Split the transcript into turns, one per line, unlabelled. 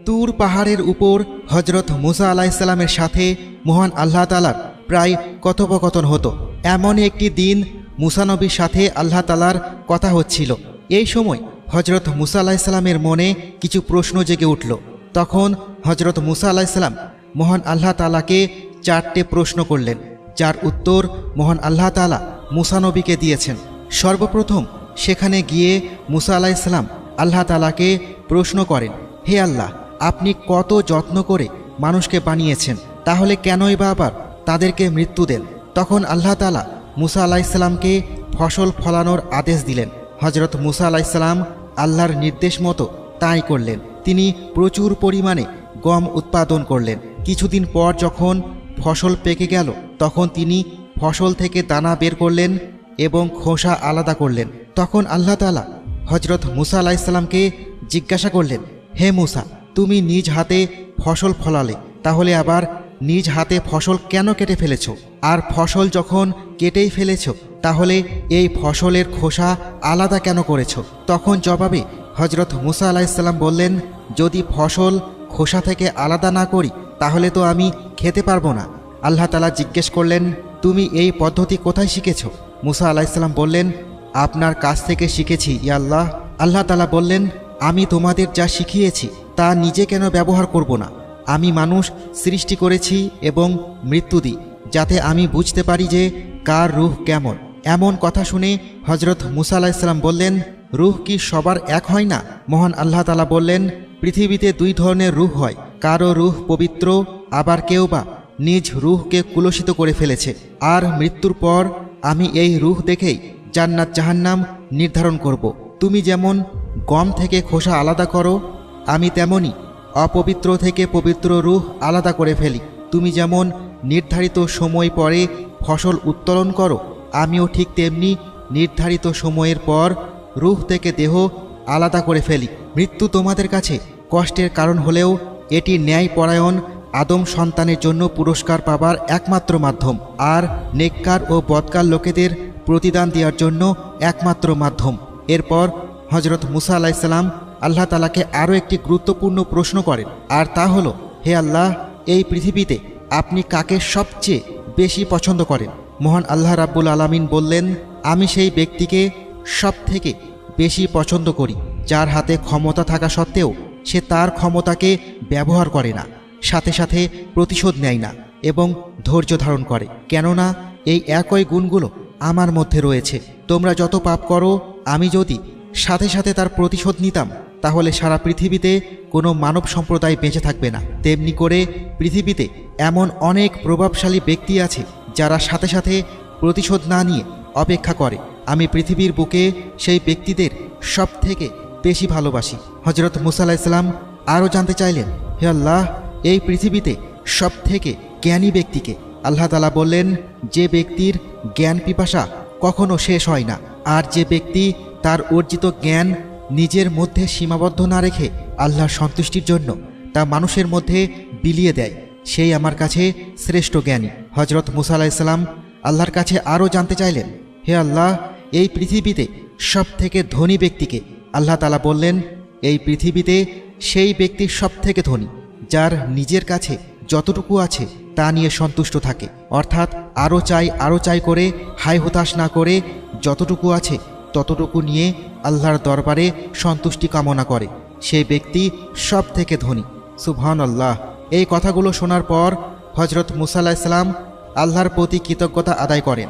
তুর পাহাড়ের উপর হজরত মুসা আলাইহিসসালামের সাথে মহান আল্লাহ তাআলার প্রায় কথোপকথন হতো। এমন একটি দিন মুসা নবীর সাথে আল্লাহ তাআলার কথা হচ্ছিল। এই সময় হজরত মুসা আলাইহিসসালামের মনে কিছু প্রশ্ন জেগে উঠল। তখন হজরত মুসা আলাইহিসসালাম মহান আল্লাহ তাআলাকে 4টে প্রশ্ন করলেন, যার উত্তর মহান আল্লাহ তাআলা মুসা নবীকে দিয়েছেন। সর্বপ্রথম সেখানে গিয়ে মুসা আলাইহিসসালাম আল্লাহ তাআলাকে প্রশ্ন করেন, হে আল্লাহ, আপনি কত যত্ন করে মানুষকে বানিয়েছেন, তাহলে কেনই বা আবার তাদেরকে মৃত্যু দেন? তখন আল্লাহ তাআলা মুসা আলাইহিসসালামকে ফসল ফলানোর আদেশ দিলেন। হজরত মুসা আলাইহিসসালাম আল্লাহর নির্দেশ মতো তাই করলেন। তিনি প্রচুর পরিমাণে গম উৎপাদন করলেন। কিছুদিন পর যখন ফসল পেকে গেল, তখন তিনি ফসল থেকে দানা বের করলেন এবং খোসা আলাদা করলেন। তখন আল্লাহ তাআলা হজরত মুসা আলাইহিসসালামকে জিজ্ঞাসা করলেন, হে মুসা, তুমি নিজ হাতে ফসল ফলালে, তাহলে আবার নিজ হাতে ফসল কেন কেটে ফেলেছ? আর ফসল যখন কেটেই ফেলেছ, তাহলে এই ফসলের খোসা আলাদা কেন করেছ? তখন জবাবে হজরত মুসা আলাইহিসসালাম বললেন, যদি ফসল খোসা থেকে আলাদা না করি তাহলে তো আমি খেতে পারবো না। আল্লাহ তাআলা জিজ্ঞেস করলেন, তুমি এই পদ্ধতি কোথায় শিখেছ? মুসা আলাইহিসসালাম বললেন, আপনার কাছ থেকে শিখেছি ইয়া আল্লাহ। আল্লাহ তাআলা বললেন, আমি তোমাদের যা শিখিয়েছি তা নিজে কেন ব্যবহার করব না? আমি মানুষ সৃষ্টি করেছি এবং মৃত্যু দিই, যাতে আমি বুঝতে পারি যে কার রূহ কেমন। এমন কথা শুনে হজরত মুসা আলাইহিসসালাম বললেন, রূহ কি সবার এক হয় না? মহান আল্লাহ তাআলা বললেন, পৃথিবীতে 2 ধরনের রূহ হয়, কারো রূহ পবিত্র, আবার কেউ বা নিজ রূহকে কুলসিত করে ফেলেছে। আর মৃত্যুর পর আমি এই রূহ দেখেই জান্নাত জাহান্নাম নির্ধারণ করব। তুমি যেমন গম থেকে খোসা আলাদা করো, আমি তেমনি অপবিত্র থেকে পবিত্র রূহ আলাদা করে ফেলি। তুমি যেমন নির্ধারিত সময় পরে ফসল উত্তোলন করো, আমিও ঠিক তেমনি নির্ধারিত সময়ের পর রূহ থেকে দেহ আলাদা করে ফেলি। মৃত্যু তোমাদের কাছে কষ্টের কারণ হলেও এটি ন্যায়পরায়ণ আদম সন্তানের জন্য পুরস্কার পাবার একমাত্র মাধ্যম, আর নেককার ও বদকার লোকেদের প্রতিদান দেওয়ার জন্য একমাত্র মাধ্যম। এরপর হজরত মুসা আলাইহিসসালাম আল্লাহ তাআলাকে আরও একটি গুরুত্বপূর্ণ প্রশ্ন করেন, আর তা হলো, হে আল্লাহ, এই পৃথিবীতে আপনি কাকে সবচেয়ে বেশি পছন্দ করেন? মহান আল্লাহ রাব্বুল আলামিন বললেন, আমি সেই ব্যক্তিকে সব থেকে বেশি পছন্দ করি যার হাতে ক্ষমতা থাকা সত্ত্বেও সে তার ক্ষমতাকে ব্যবহার করে না, সাথে সাথে প্রতিশোধ নেয় না এবং ধৈর্য ধারণ করে, কেননা এই একই গুণগুলো আমার মধ্যে রয়েছে। তোমরা যত পাপ করো, আমি যদি সাথে সাথে তার প্রতিশোধ নিতাম, তাহলে সারা পৃথিবীতে কোনো মানব সম্প্রদায় বেঁচে থাকবে না। তেমনি করে পৃথিবীতে এমন অনেক প্রভাবশালী ব্যক্তি আছে যারা সাথে সাথে প্রতিশোধ না নিয়ে অপেক্ষা করে। আমি পৃথিবীর বুকে সেই ব্যক্তিদের সব থেকে বেশি ভালোবাসি। হজরত মুসা আলাইহিসসালাম আরও জানতে চাইলেন, হে আল্লাহ, এই পৃথিবীতে সব থেকে জ্ঞানী ব্যক্তিকে? আল্লাহ তাআলা বললেন, যে ব্যক্তির জ্ঞান পিপাসা কখনো শেষ হয় না, আর যে ব্যক্তি তার অর্জিত জ্ঞান নিজের মধ্যে সীমাবদ্ধ না রেখে আল্লাহর সন্তুষ্টির জন্য তা মানুষের মধ্যে বিলিয়ে দেয়, সেই আমার কাছে শ্রেষ্ঠ জ্ঞানী। হজরত মুসা আলাইহিসসালাম আল্লাহর কাছে আরও জানতে চাইলেন, হে আল্লাহ, এই পৃথিবীতে সব থেকে ধনী ব্যক্তিকে? আল্লাহ তাআলা বললেন, এই পৃথিবীতে সেই ব্যক্তি সব থেকে ধনী যার নিজের কাছে যতটুকু আছে তা নিয়ে সন্তুষ্ট থাকে, অর্থাৎ আরও চাই করে হায় হতাশ না করে যতটুকু আছে ততটুকু নিয়ে আল্লাহর দরবারে সন্তুষ্টি কামনা করে, সেই ব্যক্তি সব থেকে ধনী। সুবহানাল্লাহ। এই কথাগুলো শোনার পর হজরত মুসা আলাইহিসসালাম আল্লাহর প্রতি কৃতজ্ঞতা আদায় করেন